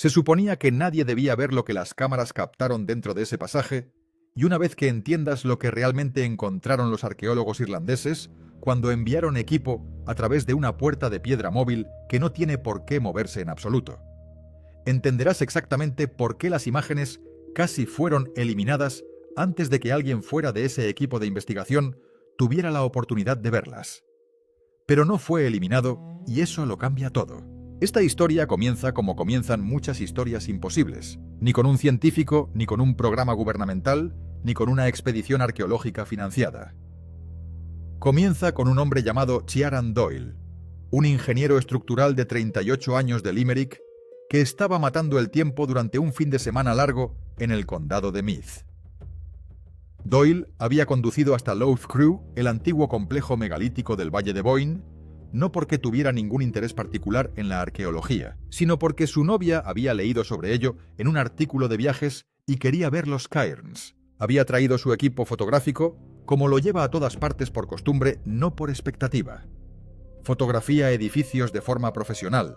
Se suponía que nadie debía ver lo que las cámaras captaron dentro de ese pasaje, y una vez que entiendas lo que realmente encontraron los arqueólogos irlandeses, cuando enviaron equipo a través de una puerta de piedra móvil que no tiene por qué moverse en absoluto, entenderás exactamente por qué las imágenes casi fueron eliminadas antes de que alguien fuera de ese equipo de investigación tuviera la oportunidad de verlas. Pero no fue eliminado, y eso lo cambia todo. Esta historia comienza como comienzan muchas historias imposibles, ni con un científico, ni con un programa gubernamental, ni con una expedición arqueológica financiada. Comienza con un hombre llamado Ciarán Doyle, un ingeniero estructural de 38 años de Limerick que estaba matando el tiempo durante un fin de semana largo en el condado de Meath. Doyle había conducido hasta Lough Crew, el antiguo complejo megalítico del Valle de Boyne, no porque tuviera ningún interés particular en la arqueología, sino porque su novia había leído sobre ello en un artículo de viajes y quería ver los cairns. Había traído su equipo fotográfico, como lo lleva a todas partes por costumbre, no por expectativa. Fotografía edificios de forma profesional,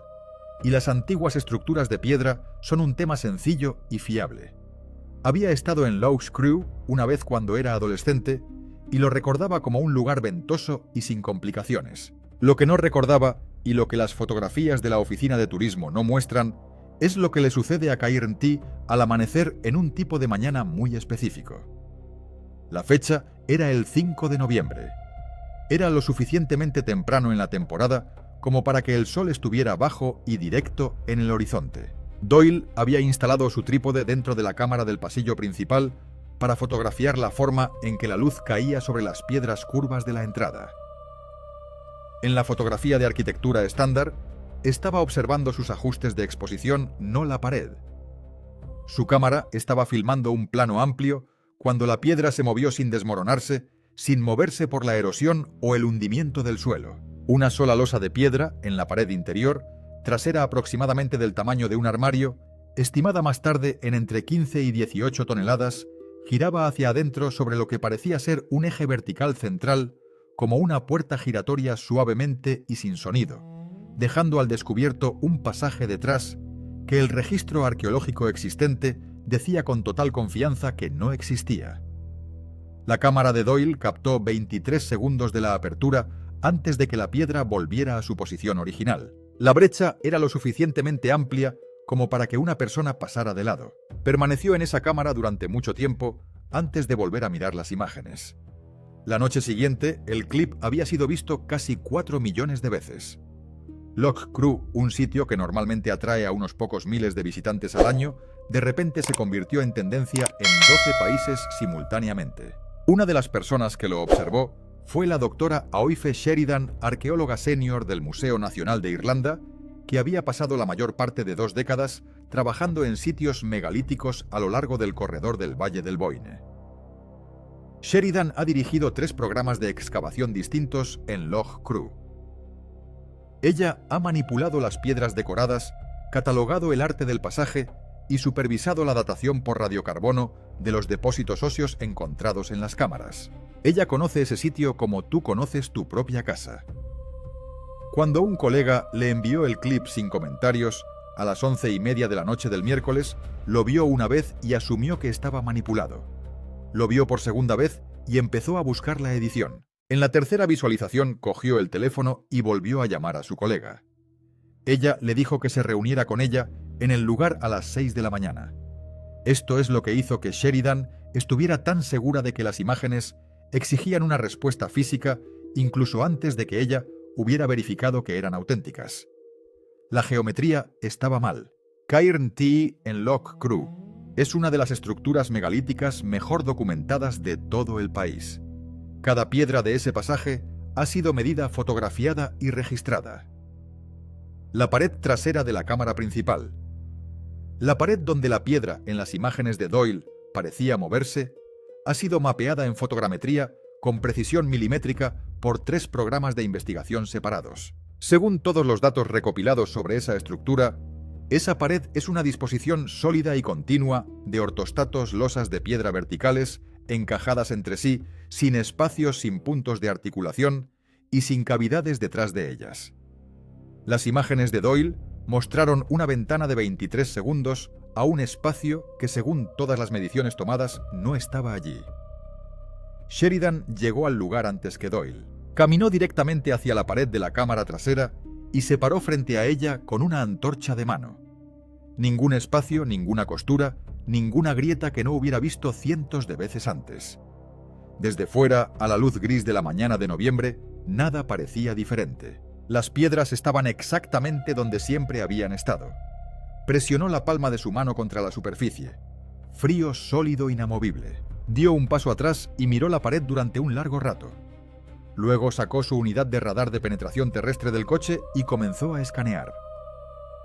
y las antiguas estructuras de piedra son un tema sencillo y fiable. Había estado en Lough Crew una vez cuando era adolescente y lo recordaba como un lugar ventoso y sin complicaciones. Lo que no recordaba, y lo que las fotografías de la oficina de turismo no muestran, es lo que le sucede a Cairntee al amanecer en un tipo de mañana muy específico. La fecha era el 5 de noviembre. Era lo suficientemente temprano en la temporada como para que el sol estuviera bajo y directo en el horizonte. Doyle había instalado su trípode dentro de la cámara del pasillo principal para fotografiar la forma en que la luz caía sobre las piedras curvas de la entrada. En la fotografía de arquitectura estándar, estaba observando sus ajustes de exposición, no la pared. Su cámara estaba filmando un plano amplio cuando la piedra se movió sin desmoronarse, sin moverse por la erosión o el hundimiento del suelo. Una sola losa de piedra en la pared interior, trasera aproximadamente del tamaño de un armario, estimada más tarde en entre 15 y 18 toneladas, giraba hacia adentro sobre lo que parecía ser un eje vertical central, como una puerta giratoria suavemente y sin sonido, dejando al descubierto un pasaje detrás que el registro arqueológico existente decía con total confianza que no existía. La cámara de Doyle captó 23 segundos de la apertura antes de que la piedra volviera a su posición original. La brecha era lo suficientemente amplia como para que una persona pasara de lado. Permaneció en esa cámara durante mucho tiempo antes de volver a mirar las imágenes. La noche siguiente, el clip había sido visto casi 4 millones de veces. Lough Crew, un sitio que normalmente atrae a unos pocos miles de visitantes al año, de repente se convirtió en tendencia en 12 países simultáneamente. Una de las personas que lo observó fue la doctora Aoife Sheridan, arqueóloga senior del Museo Nacional de Irlanda, que había pasado la mayor parte de 2 décadas trabajando en sitios megalíticos a lo largo del corredor del Valle del Boyne. Sheridan ha dirigido 3 programas de excavación distintos en Lough Crew. Ella ha manipulado las piedras decoradas, catalogado el arte del pasaje y supervisado la datación por radiocarbono de los depósitos óseos encontrados en las cámaras. Ella conoce ese sitio como tú conoces tu propia casa. Cuando un colega le envió el clip sin comentarios, a las 11:30 de la noche del miércoles, lo vio una vez y asumió que estaba manipulado. Lo vio por segunda vez y empezó a buscar la edición. En la tercera visualización cogió el teléfono y volvió a llamar a su colega. Ella le dijo que se reuniera con ella en el lugar a las 6 de la mañana. Esto es lo que hizo que Sheridan estuviera tan segura de que las imágenes exigían una respuesta física incluso antes de que ella hubiera verificado que eran auténticas. La geometría estaba mal. Cairntee en Lough Crew es una de las estructuras megalíticas mejor documentadas de todo el país. Cada piedra de ese pasaje ha sido medida, fotografiada y registrada. La pared trasera de la cámara principal. La pared donde la piedra en las imágenes de Doyle parecía moverse ha sido mapeada en fotogrametría con precisión milimétrica por 3 programas de investigación separados. Según todos los datos recopilados sobre esa estructura, esa pared es una disposición sólida y continua de ortostatos, losas de piedra verticales, encajadas entre sí, sin espacios, sin puntos de articulación y sin cavidades detrás de ellas. Las imágenes de Doyle mostraron una ventana de 23 segundos a un espacio que, según todas las mediciones tomadas, no estaba allí. Sheridan llegó al lugar antes que Doyle. Caminó directamente hacia la pared de la cámara trasera y se paró frente a ella con una antorcha de mano. Ningún espacio, ninguna costura, ninguna grieta que no hubiera visto cientos de veces antes. Desde fuera, a la luz gris de la mañana de noviembre, nada parecía diferente. Las piedras estaban exactamente donde siempre habían estado. Presionó la palma de su mano contra la superficie. Frío, sólido, inamovible. Dio un paso atrás y miró la pared durante un largo rato. Luego sacó su unidad de radar de penetración terrestre del coche y comenzó a escanear.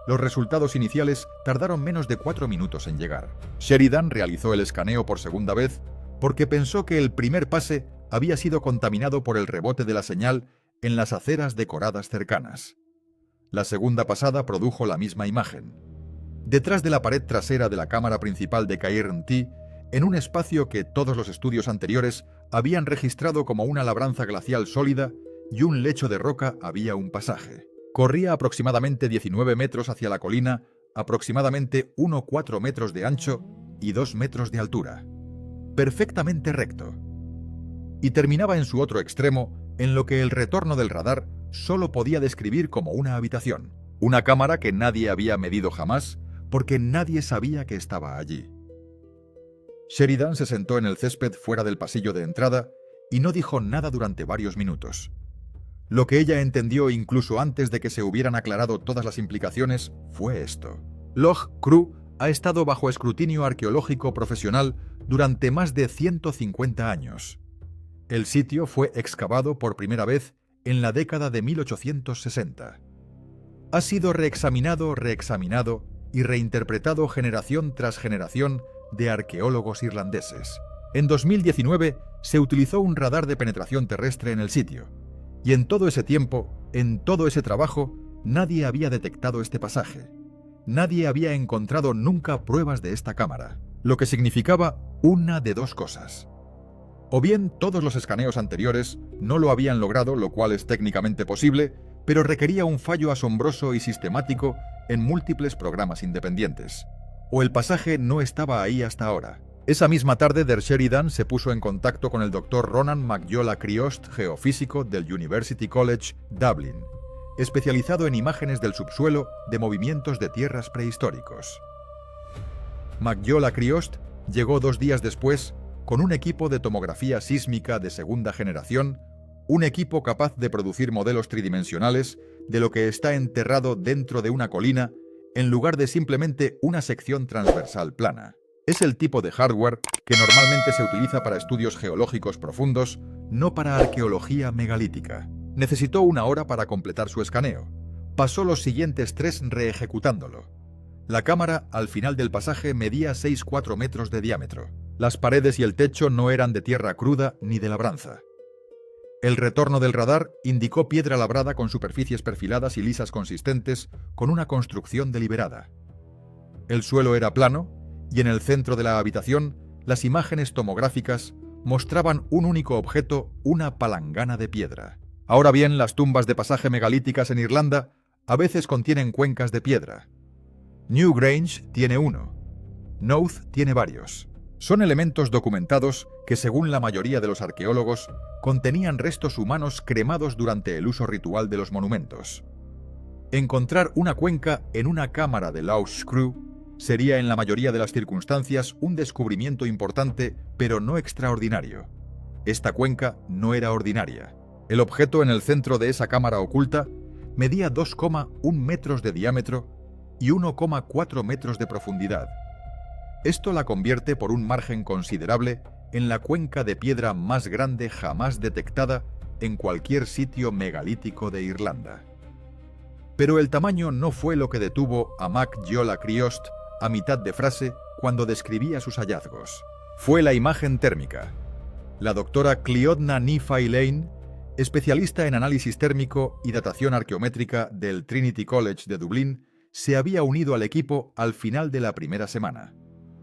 Los resultados iniciales tardaron menos de 4 minutos en llegar. Sheridan realizó el escaneo por segunda vez porque pensó que el primer pase había sido contaminado por el rebote de la señal en las aceras decoradas cercanas. La segunda pasada produjo la misma imagen. Detrás de la pared trasera de la cámara principal de Cairn-T, en un espacio que todos los estudios anteriores habían registrado como una labranza glacial sólida y un lecho de roca, había un pasaje. Corría aproximadamente 19 metros hacia la colina, aproximadamente 1,4 metros de ancho y 2 metros de altura. Perfectamente recto. Y terminaba en su otro extremo, en lo que el retorno del radar solo podía describir como una habitación. Una cámara que nadie había medido jamás, porque nadie sabía que estaba allí. Sheridan se sentó en el césped fuera del pasillo de entrada y no dijo nada durante varios minutos. Lo que ella entendió incluso antes de que se hubieran aclarado todas las implicaciones fue esto. Loch Crew ha estado bajo escrutinio arqueológico profesional durante más de 150 años. El sitio fue excavado por primera vez en la década de 1860. Ha sido reexaminado y reinterpretado generación tras generación de arqueólogos irlandeses. En 2019 se utilizó un radar de penetración terrestre en el sitio, y en todo ese tiempo, en todo ese trabajo, nadie había detectado este pasaje. Nadie había encontrado nunca pruebas de esta cámara, lo que significaba una de dos cosas. O bien todos los escaneos anteriores no lo habían logrado, lo cual es técnicamente posible, pero requería un fallo asombroso y sistemático en múltiples programas independientes. O el pasaje no estaba ahí hasta ahora. Esa misma tarde, Der Sheridan se puso en contacto con el Dr. Ronan McYola-Criost, geofísico del University College, Dublin, especializado en imágenes del subsuelo de movimientos de tierras prehistóricos. McYola-Criost llegó 2 días después con un equipo de tomografía sísmica de segunda generación, un equipo capaz de producir modelos tridimensionales de lo que está enterrado dentro de una colina en lugar de simplemente una sección transversal plana. Es el tipo de hardware que normalmente se utiliza para estudios geológicos profundos, no para arqueología megalítica. Necesitó 1 hora para completar su escaneo. Pasó los siguientes 3 reejecutándolo. La cámara, al final del pasaje, medía 6,4 metros de diámetro. Las paredes y el techo no eran de tierra cruda ni de labranza. El retorno del radar indicó piedra labrada con superficies perfiladas y lisas consistentes, con una construcción deliberada. El suelo era plano, y en el centro de la habitación, las imágenes tomográficas mostraban un único objeto, una palangana de piedra. Ahora bien, las tumbas de pasaje megalíticas en Irlanda a veces contienen cuencas de piedra. Newgrange tiene uno. Knowth tiene varios. Son elementos documentados que, según la mayoría de los arqueólogos, contenían restos humanos cremados durante el uso ritual de los monumentos. Encontrar una cuenca en una cámara de Loch Crew sería en la mayoría de las circunstancias un descubrimiento importante, pero no extraordinario. Esta cuenca no era ordinaria. El objeto en el centro de esa cámara oculta medía 2,1 metros de diámetro y 1,4 metros de profundidad. Esto la convierte por un margen considerable en la cuenca de piedra más grande jamás detectada en cualquier sitio megalítico de Irlanda. Pero el tamaño no fue lo que detuvo a McYola-Criost a mitad de frase cuando describía sus hallazgos. Fue la imagen térmica. La doctora Cliodhna Ní Faileinn, especialista en análisis térmico y datación arqueométrica del Trinity College de Dublín, se había unido al equipo al final de la primera semana.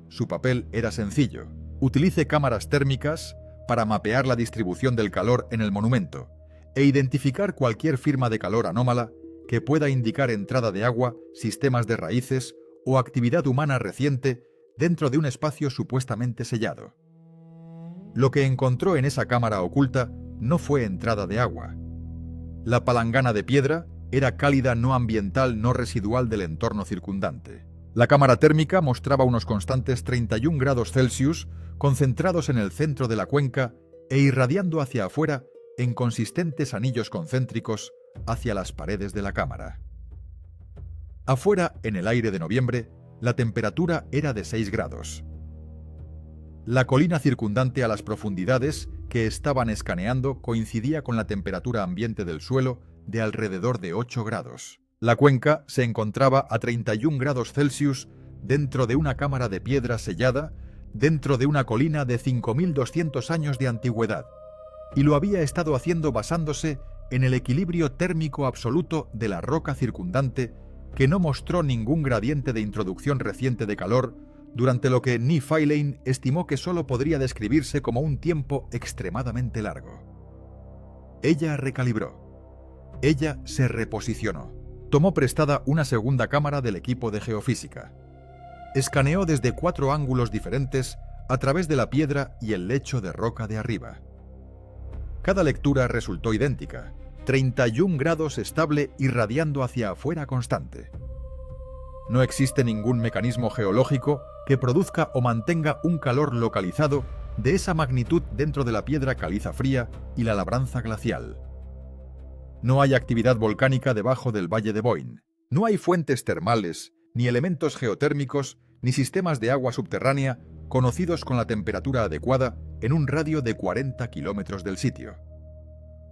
Su papel era sencillo. Utilice cámaras térmicas para mapear la distribución del calor en el monumento e identificar cualquier firma de calor anómala que pueda indicar entrada de agua, sistemas de raíces o actividad humana reciente dentro de un espacio supuestamente sellado. Lo que encontró en esa cámara oculta no fue entrada de agua. La palangana de piedra era cálida no ambiental no residual del entorno circundante. La cámara térmica mostraba unos constantes 31 grados Celsius concentrados en el centro de la cuenca e irradiando hacia afuera en consistentes anillos concéntricos hacia las paredes de la cámara. Afuera, en el aire de noviembre, la temperatura era de 6 grados. La colina circundante a las profundidades que estaban escaneando coincidía con la temperatura ambiente del suelo de alrededor de 8 grados. La cuenca se encontraba a 31 grados Celsius dentro de una cámara de piedra sellada, dentro de una colina de 5.200 años de antigüedad, y lo había estado haciendo basándose en el equilibrio térmico absoluto de la roca circundante que no mostró ningún gradiente de introducción reciente de calor durante lo que Nephi Lane estimó que solo podría describirse como un tiempo extremadamente largo. Ella recalibró. Ella se reposicionó. Tomó prestada una segunda cámara del equipo de geofísica. Escaneó desde 4 ángulos diferentes a través de la piedra y el lecho de roca de arriba. Cada lectura resultó idéntica, 31 grados estable irradiando hacia afuera constante. No existe ningún mecanismo geológico que produzca o mantenga un calor localizado de esa magnitud dentro de la piedra caliza fría y la labranza glacial. No hay actividad volcánica debajo del Valle de Boyne. No hay fuentes termales, ni elementos geotérmicos, ni sistemas de agua subterránea conocidos con la temperatura adecuada en un radio de 40 kilómetros del sitio.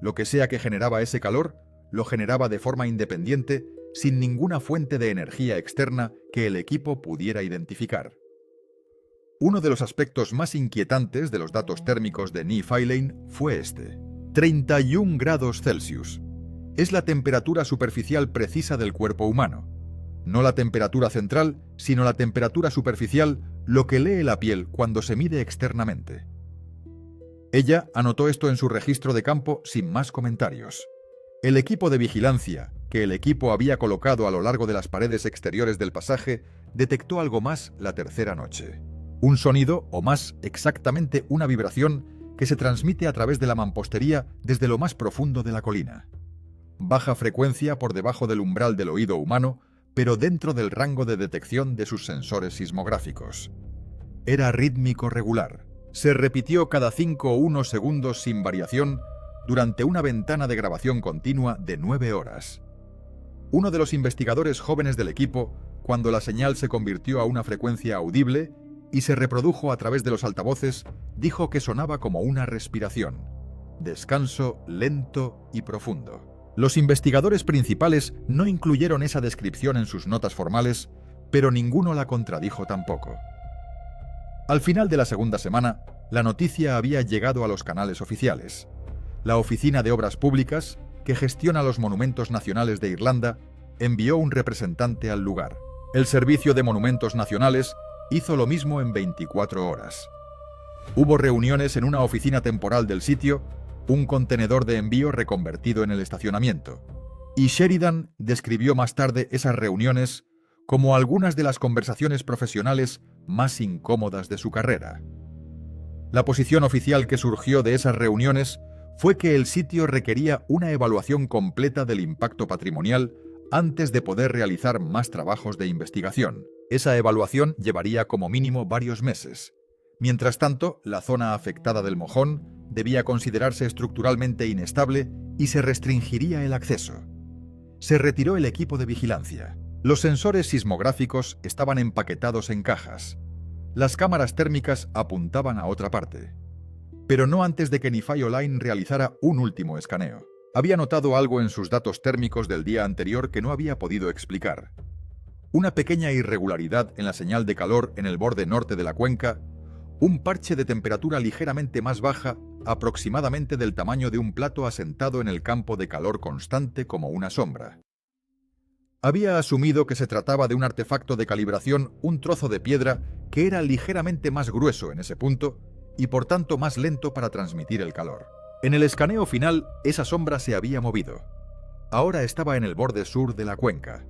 Lo que sea que generaba ese calor, lo generaba de forma independiente, sin ninguna fuente de energía externa que el equipo pudiera identificar. Uno de los aspectos más inquietantes de los datos térmicos de Nephi Lane fue este: 31 grados Celsius. Es la temperatura superficial precisa del cuerpo humano. No la temperatura central, sino la temperatura superficial, lo que lee la piel cuando se mide externamente. Ella anotó esto en su registro de campo sin más comentarios. El equipo de vigilancia, que el equipo había colocado a lo largo de las paredes exteriores del pasaje, detectó algo más la tercera noche. Un sonido, o más exactamente una vibración, que se transmite a través de la mampostería desde lo más profundo de la colina. Baja frecuencia por debajo del umbral del oído humano, pero dentro del rango de detección de sus sensores sismográficos. Era rítmico regular. Se repitió cada 5 o 1 segundos sin variación durante una ventana de grabación continua de 9 horas. Uno de los investigadores jóvenes del equipo, cuando la señal se convirtió a una frecuencia audible y se reprodujo a través de los altavoces, dijo que sonaba como una respiración. Descanso lento y profundo. Los investigadores principales no incluyeron esa descripción en sus notas formales, pero ninguno la contradijo tampoco. Al final de la segunda semana, la noticia había llegado a los canales oficiales. La Oficina de Obras Públicas, que gestiona los monumentos nacionales de Irlanda, envió un representante al lugar. El Servicio de Monumentos Nacionales hizo lo mismo en 24 horas. Hubo reuniones en una oficina temporal del sitio, un contenedor de envío reconvertido en el estacionamiento. Y Sheridan describió más tarde esas reuniones como algunas de las conversaciones profesionales más incómodas de su carrera. La posición oficial que surgió de esas reuniones fue que el sitio requería una evaluación completa del impacto patrimonial antes de poder realizar más trabajos de investigación. Esa evaluación llevaría como mínimo varios meses. Mientras tanto, la zona afectada del mojón debía considerarse estructuralmente inestable y se restringiría el acceso. Se retiró el equipo de vigilancia. Los sensores sismográficos estaban empaquetados en cajas. Las cámaras térmicas apuntaban a otra parte. Pero no antes de que Nephi Lane realizara un último escaneo. Había notado algo en sus datos térmicos del día anterior que no había podido explicar. Una pequeña irregularidad en la señal de calor en el borde norte de la cuenca, un parche de temperatura ligeramente más baja, aproximadamente del tamaño de un plato asentado en el campo de calor constante como una sombra. Había asumido que se trataba de un artefacto de calibración, un trozo de piedra que era ligeramente más grueso en ese punto y por tanto más lento para transmitir el calor. En el escaneo final, esa sombra se había movido. ahora estaba en el borde sur de la cuenca.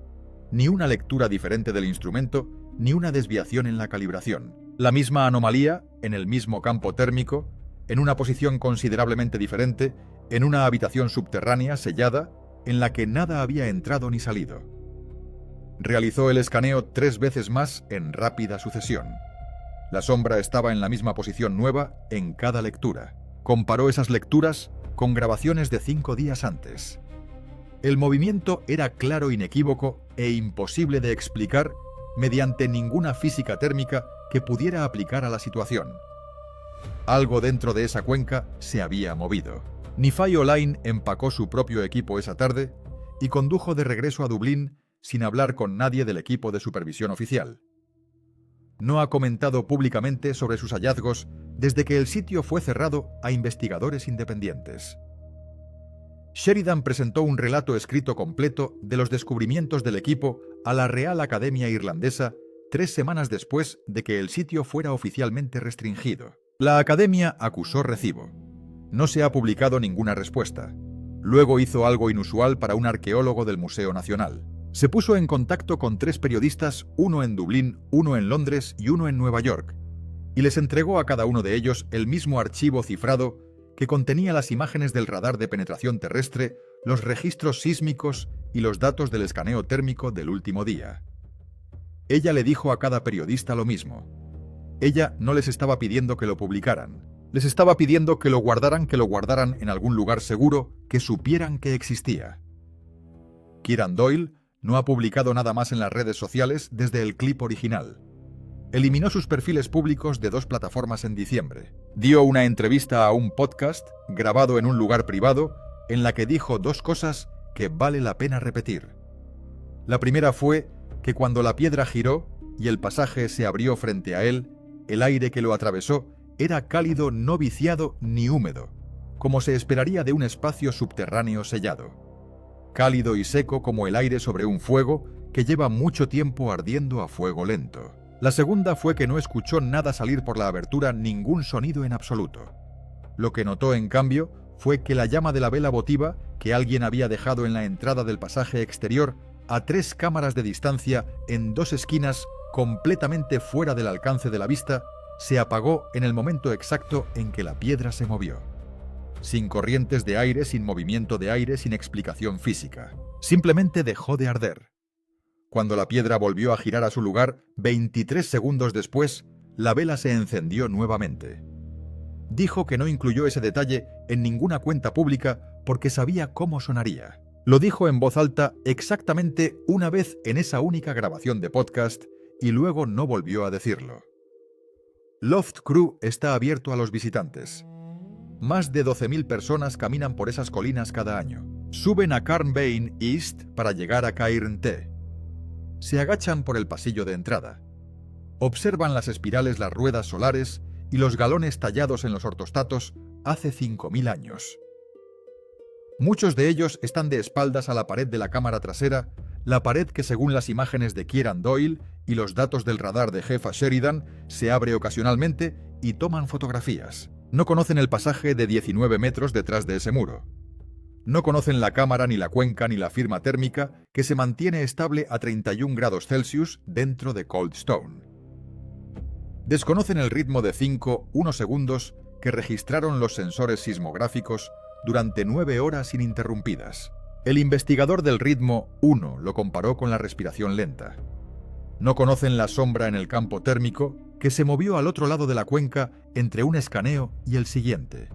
Ni una lectura diferente del instrumento, ni una desviación en la calibración. La misma anomalía, en el mismo campo térmico, en una posición considerablemente diferente, en una habitación subterránea sellada, en la que nada había entrado ni salido. Realizó el escaneo 3 veces más en rápida sucesión. La sombra estaba en la misma posición nueva en cada lectura. Comparó esas lecturas con grabaciones de 5 días antes. El movimiento era claro, inequívoco e imposible de explicar mediante ninguna física térmica que pudiera aplicar a la situación. Algo dentro de esa cuenca se había movido. Nifai Olain empacó su propio equipo esa tarde y condujo de regreso a Dublín sin hablar con nadie del equipo de supervisión oficial. No ha comentado públicamente sobre sus hallazgos desde que el sitio fue cerrado a investigadores independientes. Sheridan presentó un relato escrito completo de los descubrimientos del equipo a la Real Academia Irlandesa 3 semanas después de que el sitio fuera oficialmente restringido. La Academia acusó recibo. No se ha publicado ninguna respuesta. Luego hizo algo inusual para un arqueólogo del Museo Nacional. Se puso en contacto con 3 periodistas, uno en Dublín, uno en Londres y uno en Nueva York, y les entregó a cada uno de ellos el mismo archivo cifrado que contenía las imágenes del radar de penetración terrestre, los registros sísmicos y los datos del escaneo térmico del último día. Ella le dijo a cada periodista lo mismo. Ella no les estaba pidiendo que lo publicaran. Les estaba pidiendo que lo guardaran en algún lugar seguro, que supieran que existía. Kieran Doyle no ha publicado nada más en las redes sociales desde el clip original. Eliminó sus perfiles públicos de 2 plataformas en diciembre. Dio una entrevista a un podcast, grabado en un lugar privado, en la que dijo 2 cosas que vale la pena repetir. La primera fue que cuando la piedra giró y el pasaje se abrió frente a él, el aire que lo atravesó era cálido, no viciado ni húmedo, como se esperaría de un espacio subterráneo sellado. Cálido y seco como el aire sobre un fuego que lleva mucho tiempo ardiendo a fuego lento. La segunda fue que no escuchó nada salir por la abertura, ningún sonido en absoluto. Lo que notó, en cambio, fue que la llama de la vela votiva que alguien había dejado en la entrada del pasaje exterior, a 3 cámaras de distancia, en 2 esquinas, completamente fuera del alcance de la vista, se apagó en el momento exacto en que la piedra se movió. Sin corrientes de aire, sin movimiento de aire, sin explicación física. Simplemente dejó de arder. Cuando la piedra volvió a girar a su lugar, 23 segundos después, la vela se encendió nuevamente. Dijo que no incluyó ese detalle en ninguna cuenta pública porque sabía cómo sonaría. Lo dijo en voz alta exactamente una vez en esa única grabación de podcast y luego no volvió a decirlo. Loft Crew está abierto a los visitantes. Más de 12.000 personas caminan por esas colinas cada año. Suben a Carnbane East para llegar a Cairn-T. Se agachan por el pasillo de entrada. Observan las espirales, las ruedas solares y los galones tallados en los ortostatos hace 5.000 años. Muchos de ellos están de espaldas a la pared de la cámara trasera, la pared que, según las imágenes de Kieran Doyle y los datos del radar de jefa Sheridan, se abre ocasionalmente y toman fotografías. No conocen el pasaje de 19 metros detrás de ese muro. No conocen la cámara, ni la cuenca, ni la firma térmica que se mantiene estable a 31 grados Celsius dentro de Cold Stone. Desconocen el ritmo de 5-1 segundos que registraron los sensores sismográficos durante 9 horas ininterrumpidas. El investigador del ritmo 1 lo comparó con la respiración lenta. No conocen la sombra en el campo térmico que se movió al otro lado de la cuenca entre un escaneo y el siguiente.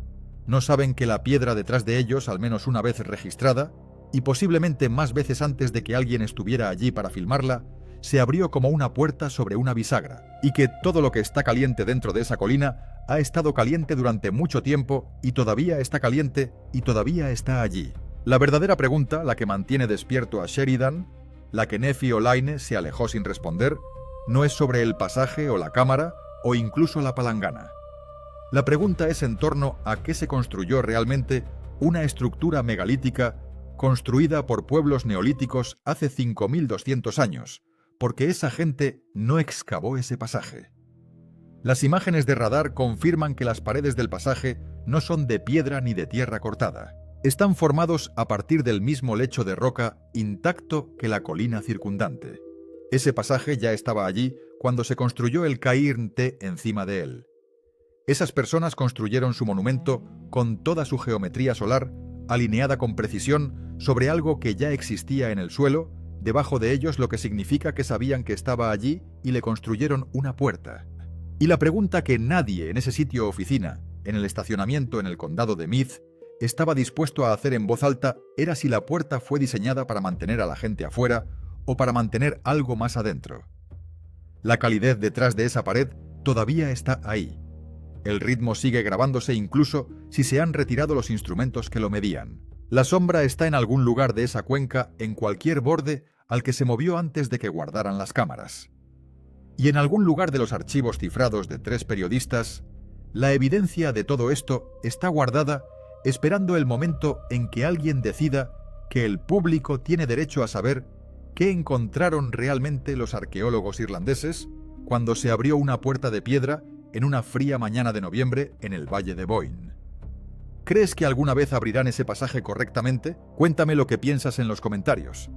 No saben que la piedra detrás de ellos, al menos una vez registrada, y posiblemente más veces antes de que alguien estuviera allí para filmarla, se abrió como una puerta sobre una bisagra, y que todo lo que está caliente dentro de esa colina ha estado caliente durante mucho tiempo y todavía está caliente y todavía está allí. La verdadera pregunta, la que mantiene despierto a Sheridan, la que Nefi Olaine se alejó sin responder, no es sobre el pasaje o la cámara o incluso la palangana. La pregunta es en torno a qué se construyó realmente una estructura megalítica construida por pueblos neolíticos hace 5.200 años, porque esa gente no excavó ese pasaje. Las imágenes de radar confirman que las paredes del pasaje no son de piedra ni de tierra cortada. están formados a partir del mismo lecho de roca intacto que la colina circundante. Ese pasaje ya estaba allí cuando se construyó el Cairn T encima de él. Esas personas construyeron su monumento con toda su geometría solar, alineada con precisión sobre algo que ya existía en el suelo, debajo de ellos, lo que significa que sabían que estaba allí y le construyeron una puerta. Y la pregunta que nadie en ese sitio oficina, en el estacionamiento en el condado de Meath, estaba dispuesto a hacer en voz alta era si la puerta fue diseñada para mantener a la gente afuera o para mantener algo más adentro. La calidez detrás de esa pared todavía está ahí. El ritmo sigue grabándose incluso si se han retirado los instrumentos que lo medían. La sombra está en algún lugar de esa cuenca, en cualquier borde al que se movió antes de que guardaran las cámaras. Y en algún lugar de los archivos cifrados de 3 periodistas, la evidencia de todo esto está guardada esperando el momento en que alguien decida que el público tiene derecho a saber qué encontraron realmente los arqueólogos irlandeses cuando se abrió una puerta de piedra en una fría mañana de noviembre en el Valle de Boyne. ¿Crees que alguna vez abrirán ese pasaje correctamente? Cuéntame lo que piensas en los comentarios.